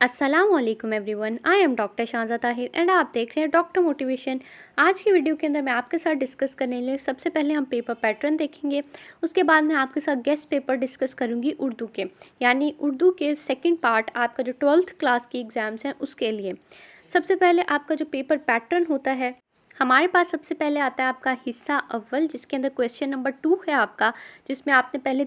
अस्सलामुअलैकुम everyone, I am doctor Shahza Tahir and आप देख रहे हैं डॉक्टर मोटिवेशन। आज की वीडियो के अंदर मैं आपके साथ डिस्कस करने लिए सबसे पहले हम पेपर पैटर्न देखेंगे। उसके बाद मैं आपके साथ गेस्ट पेपर डिस्कस करूंगी उर्दू के, यानी उर्दू के सेकंड पार्ट आपका जो 12th क्लास की एग्ज़ाम्स हैं उसके लिए। सबसे पहले आपका जो पेपर पैटर्न होता है, हमारे पास सबसे पहले आता है आपका हिस्सा अव्वल, जिसके अंदर क्वेश्चन नंबर 2 है आपका, जिसमें आपने पहले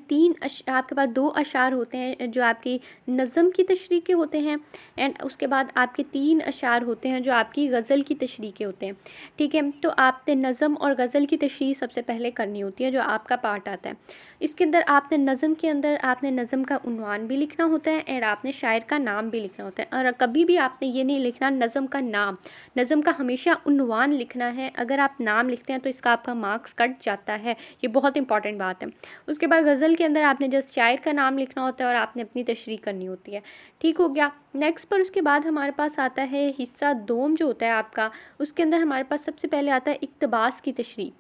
आपके पास 2 अशार होते हैं जो आपकी नज़म की तशरीह के होते हैं, एंड उसके बाद आपके 3 अशार होते हैं जो आपकी गज़ल की तशरीह के होते हैं। ठीक है, तो आपने नज़म और गज़ल की तशरीह सबसे पहले करनी होती है, जो आपका पार्ट आता है। इसके अंदर आपने नज़म के अंदर आपने नज़म का उन्वान भी लिखना होता है एंड आपने शायर का नाम भी लिखना होता है। और कभी भी आपने ये नहीं लिखना नज़म का नाम, नज़म का हमेशा उन्वान लिखना है। अगर आप नाम लिखते हैं तो इसका आपका मार्क्स कट जाता है, ये बहुत इंपॉर्टेंट बात है। उसके बाद गज़ल के अंदर आपने जस्ट शायर का नाम लिखना होता है और आपने अपनी तशरीह करनी होती है। ठीक हो गया। नेक्स्ट पर उसके बाद हमारे पास आता है हिस्सा दोम जो होता है आपका, उसके अंदर हमारे पास सबसे पहले आता है इक्तबास की तशरीह।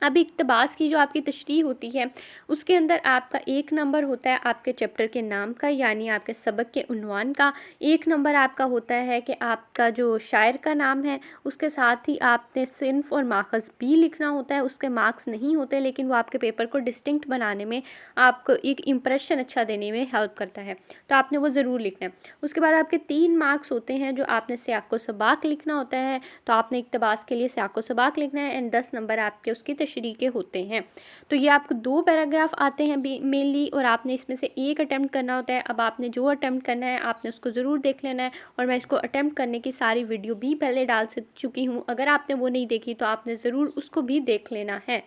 अब इक्तबास की जो आपकी तशरीह होती है उसके अंदर आपका 1 नंबर होता है आपके चैप्टर के नाम का, यानी आपके सबक के उन्वान का। 1 नंबर आपका होता है कि आपका जो शायर का नाम है, उसके साथ ही आपने सिन्फ और माखज़ भी लिखना होता है। उसके मार्क्स नहीं होते, लेकिन वो आपके पेपर को डिस्टिंक्ट बनाने में, आपको एक इम्प्रेशन अच्छा देने में हेल्प करता है, तो आपने वो ज़रूर लिखना है। उसके बाद आपके 3 मार्क्स होते हैं जो आपने सियाक़ो सबाक़ लिखना होता है, तो आपने इक्तबास के लिए सियाक़ो सबाक़ लिखना है एंड 10 नंबर आपके उसकी तशरीह के होते हैं। तो ये आपको 2 पैराग्राफ आते हैं मेनली, और आपने इसमें से एक अटैम्प्ट करना होता है। अब आपने जो अटैम्प्ट करना है आपने उसको ज़रूर देख लेना है, और मैं इसको अटैम्प्ट करने की सारी वीडियो भी पहले डाल चुकी हूँ। अगर आपने वो नहीं देखी तो आपने ज़रूर उसको भी देख लेना है।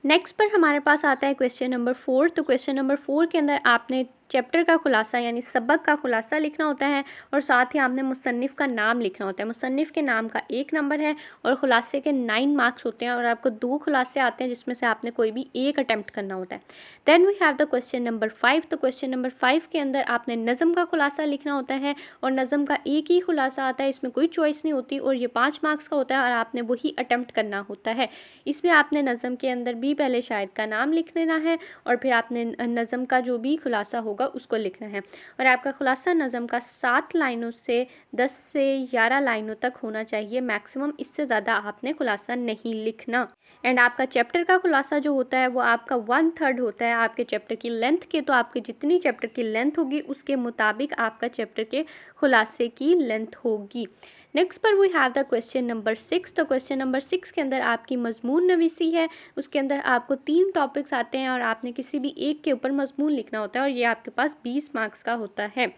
नेक्स्ट पर हमारे पास आता है क्वेश्चन नंबर 4। तो क्वेश्चन नंबर 4 के अंदर आपने चैप्टर का खुलासा यानी सबक का खुलासा लिखना होता है, और साथ ही आपने मुसन्निफ़ का नाम लिखना होता है। मुसन्निफ़ के नाम का 1 नंबर है और खुलासे के 9 मार्क्स होते हैं, और आपको 2 खुलासे आते हैं जिसमें से आपने कोई भी एक अटैम्प्ट करना होता है। Then we have the question number 5। तो क्वेश्चन नंबर 5 के अंदर आपने नज़म का खुलासा लिखना होता है, और नज़म का एक ही खुलासा आता है, इसमें कोई चॉइस नहीं होती, और ये 5 मार्क्स का होता है और आपने वही अटैम्प्ट करना होता है। इसमें आपने नज़म के अंदर भी पहले शायर का नाम लिख लेना है, और फिर आपने नज़म का जो भी खुलासा होगा उसको लिखना है। और आपका खुलासा नज़म का 7 लाइनों से 10 से 11 लाइनों तक होना चाहिए मैक्सिमम, इससे ज़्यादा आपने खुलासा नहीं लिखना। एंड आपका चैप्टर का खुलासा जो होता है वो आपका 1/3 होता है आपके चैप्टर की लेंथ के। तो आपकी जितनी चैप्टर की लेंथ होगी उसके मुताबिक आपका चैप्टर के खुलासे की लेंथ होगी। नेक्स्ट पर we have the question number 6। तो क्वेश्चन नंबर 6 के अंदर आपकी मजमून नवीसी है। उसके अंदर आपको 3 टॉपिक्स आते हैं और आपने किसी भी एक के ऊपर मजमून लिखना होता है, और ये आपके पास 20 मार्क्स का होता है।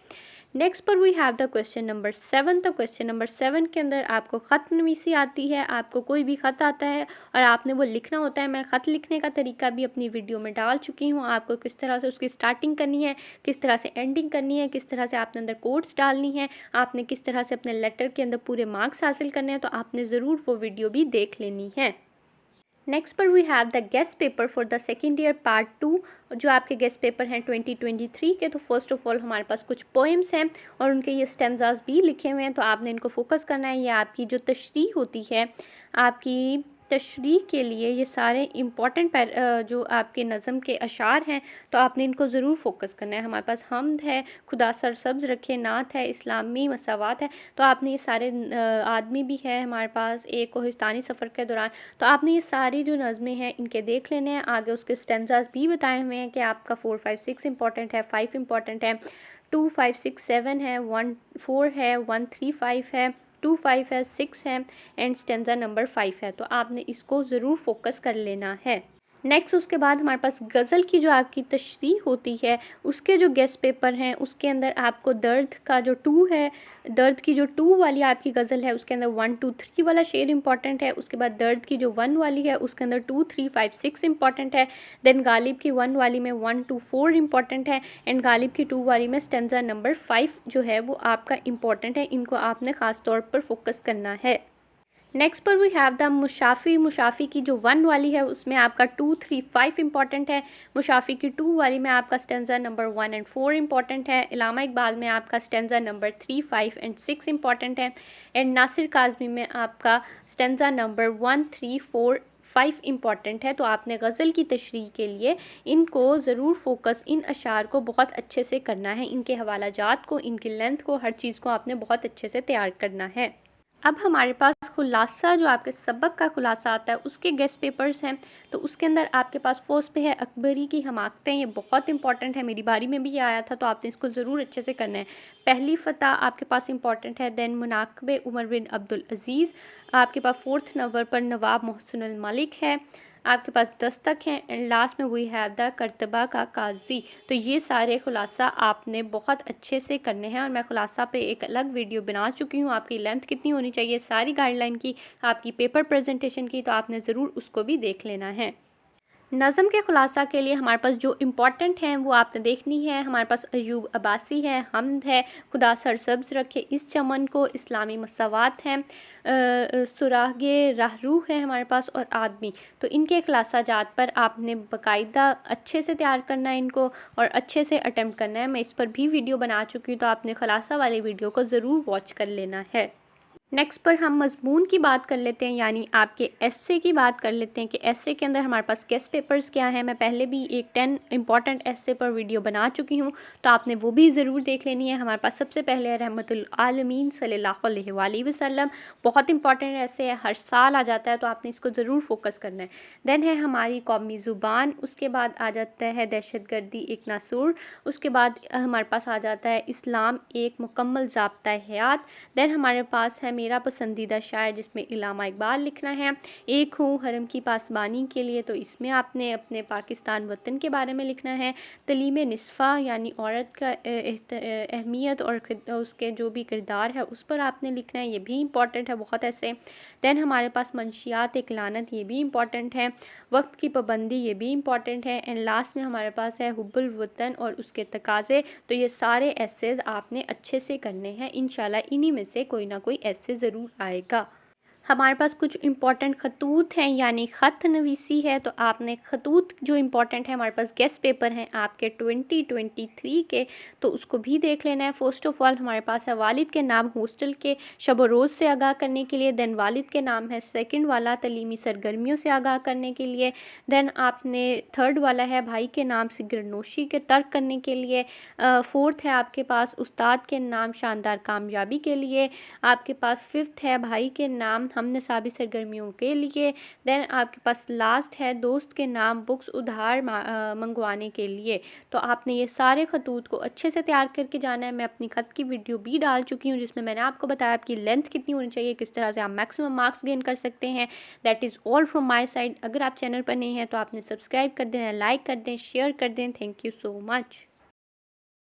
नेक्स्ट पर we have the question number 7। तो क्वेश्चन नंबर 7 के अंदर आपको ख़त नवीसी आती है। आपको कोई भी ख़त आता है और आपने वो लिखना होता है। मैं ख़त लिखने का तरीका भी अपनी वीडियो में डाल चुकी हूँ, आपको किस तरह से उसकी स्टार्टिंग करनी है, किस तरह से एंडिंग करनी है, किस तरह से आपने अंदर कोट्स डालनी है, आपने किस तरह से अपने लेटर के अंदर पूरे मार्क्स हासिल करने हैं, तो आपने ज़रूर वो वीडियो भी देख लेनी है। नेक्स्ट पर we have the guess paper for the second year part 2, जो आपके गेस्ट पेपर हैं 2023 के। तो फर्स्ट ऑफ ऑल हमारे पास कुछ पोएम्स हैं और उनके ये स्टेंजास भी लिखे हुए हैं, तो आपने इनको फोकस करना है। ये आपकी जो तशरीह होती है, आपकी तशरीह के लिए ये सारे इम्पॉर्टेंट जो आपके नज़म के अशार हैं, तो आपने इनको ज़रूर फोकस करना है। हमारे पास हमद है, खुदा सरसब्ज़ रखे, नात है, इस्लामी मसावात है, तो आपने ये सारे आदमी भी है हमारे पास, एक कोहिस्तानी सफ़र के दौरान, तो आपने ये सारी जो नज़में हैं इनके देख लेने हैं। आगे उसके स्टेंजास भी बताए हुए हैं कि आपका 4, 5, 6 इंपॉर्टेंट है, 5 इंपॉर्टेंट है, 2, 5, 6, 7 है, 1, 4 है, 1, 3, 5 है, 2, 5 है, 6 है, एंड स्टेंजा नंबर 5 है। तो आपने इसको ज़रूर फोकस कर लेना है। नेक्स्ट उसके बाद हमारे पास गज़ल की जो आपकी तशरीह होती है, उसके जो गेस्ट पेपर हैं उसके अंदर आपको दर्द का जो 2 है, दर्द की जो 2 वाली आपकी गज़ल है उसके अंदर 1, 2, 3 वाला शेर इंपॉर्टेंट है। उसके बाद दर्द की जो 1 वाली है उसके अंदर 2, 3, 5, 6 इंपॉर्टेंट है। देन गालिब की 1 वाली में 1, 2, 4 इंपॉर्टेंट है, एंड गालिब की 2 वाली में स्टेंजा नंबर 5 जो है वो आपका इंपॉर्टेंट है। इनको आपने ख़ास तौर पर फोकस करना है। नेक्स्ट पर वी हैव द मुशाफ़ी। मुशाफ़ी की जो 1 वाली है उसमें आपका 2, 3, 5 इंपॉर्टेंट है। मुशाफ़ी की 2 वाली में आपका स्टेंजा नंबर 1 एंड 4 इंपॉर्टेंट है। इलामा इकबाल में आपका स्टेंजा नंबर 3, 5 एंड 6 इंपॉर्टेंट है, एंड नासिर काज़मी में आपका स्टेंजा नंबर 1, 3, 4, 5 इम्पॉर्टेंट है। तो आपने गज़ल की तशरीह के लिए इनको ज़रूर फोकस, इन अशार को बहुत अच्छे से करना है, इनके हवालाजात को, इनकी लेंथ को, हर चीज़ को आपने बहुत अच्छे से तैयार करना है। अब हमारे पास खुलासा, जो आपके सबक का खुलासा आता है, उसके गेस्ट पेपर्स हैं। तो उसके अंदर आपके पास फर्स्ट पे है अकबरी की हमाकतें। ये बहुत इंपॉर्टेंट है, मेरी बारी में भी ये आया था, तो आपने इसको ज़रूर अच्छे से करना है। पहली फ़तह आपके पास इंपॉर्टेंट है। देन मुनाकबे उमर बिन अब्दुल अज़ीज़, आपके पास 4 नंबर पर नवाब मोहसिनुल मलिक है। आपके पास दस्तक हैं एंड लास्ट में वही है द करतबा का काजी। तो ये सारे खुलासा आपने बहुत अच्छे से करने हैं और मैं खुलासा पे एक अलग वीडियो बना चुकी हूँ। आपकी लेंथ कितनी होनी चाहिए सारी गाइडलाइन की, आपकी पेपर प्रेजेंटेशन की, तो आपने ज़रूर उसको भी देख लेना है। नज़म के खुलासा के लिए हमारे पास जो इम्पॉर्टेंट हैं वो आपने देखनी है। हमारे पास अयूब अब्बासी है, हमद है, खुदा सरसब्ज़ रखे इस चमन को, इस्लामी मसावात हैं, सुरागे राहरूह है हमारे पास, और आदमी। तो इनके खुलासा जात पर आपने बाकायदा अच्छे से तैयार करना है इनको और अच्छे से अटेम्प्ट करना है। मैं इस पर भी वीडियो बना चुकी हूँ, तो आपने खुलासा वाली वीडियो को ज़रूर वॉच कर लेना है। नेक्स्ट पर हम मज़मून की बात कर लेते हैं, यानी आपके एस्से की बात कर लेते हैं कि एस्से के अंदर हमारे पास गेस्ट पेपर्स क्या हैं। मैं पहले भी एक 10 इंपॉर्टेंट एस्से पर वीडियो बना चुकी हूँ, तो आपने वो भी ज़रूर देख लेनी है। हमारे पास सबसे पहले है रहमतुल आलमीन सल्लल्लाहु अलैहि वसल्लम, बहुत इंपॉर्टेंट एस्से है, हर साल आ जाता है, तो आपने इसको ज़रूर फोकस करना है। देन है हमारी कौमी ज़ुबान, उसके बाद आ जाता है दहशतगर्दी एक नासूर, उसके बाद हमारे पास आ जाता है इस्लाम एक मुकम्मल ज़ाब्ता हयात। देन हमारे पास है मेरा पसंदीदा शायर, जिसमें इल्लामा इकबाल लिखना है। एक हूँ हरम की पासबानी के लिए, तो इसमें आपने अपने पाकिस्तान वतन के बारे में लिखना है। तलीम निस्फ़ा यानी औरत का अहमियत और उसके जो भी किरदार है उस पर आपने लिखना है, ये भी इंपॉर्टेंट है बहुत ऐसे। दैन हमारे पास मंशियात एक लानत, ये भी इंपॉर्टेंट है। वक्त की पाबंदी, ये भी इंपॉर्टेंट है। एंड लास्ट में हमारे पास है हुब्बुल वतन और उसके तकाज़े। तो ये सारे एसेज आपने अच्छे से करने हैं, इंशाल्लाह इन्हीं में से कोई ना कोई ऐसे ज़रूर आएगा। हमारे पास कुछ इम्पॉर्टेंट खतूत हैं, यानी ख़त नवीसी है। तो आपने खतूत जो इम्पॉर्टेंट है, हमारे पास गेस्ट पेपर हैं आपके 2023 के, तो उसको भी देख लेना है। फर्स्ट ऑफ ऑल हमारे पास है वालिद के नाम हॉस्टल के शब व रोज़ से आगाह करने के लिए। देन वालिद के नाम है सेकंड वाला तलीमी सरगर्मियों से आगाह करने के लिए। देन आपने थर्ड वाला है भाई के नाम सिगरेट नोशी के तर्क करने के लिए। फोर्थ है आपके पास उस्ताद के नाम शानदार कामयाबी के लिए। आपके पास फिफ्थ है भाई के नाम हम निसाबी सरगर्मियों के लिए। देन आपके पास लास्ट है दोस्त के नाम बुक्स उधार मंगवाने के लिए। तो आपने ये सारे खतूत को अच्छे से तैयार करके जाना है। मैं अपनी ख़त की वीडियो भी डाल चुकी हूँ, जिसमें मैंने आपको बताया आपकी लेंथ कितनी होनी चाहिए, किस तरह से आप मैक्सिमम मार्क्स गेन कर सकते हैं। That is all from my side. अगर आप चैनल पर नहीं हैं तो आपने सब्सक्राइब कर दें, लाइक कर दें, शेयर कर दें। Thank you so much.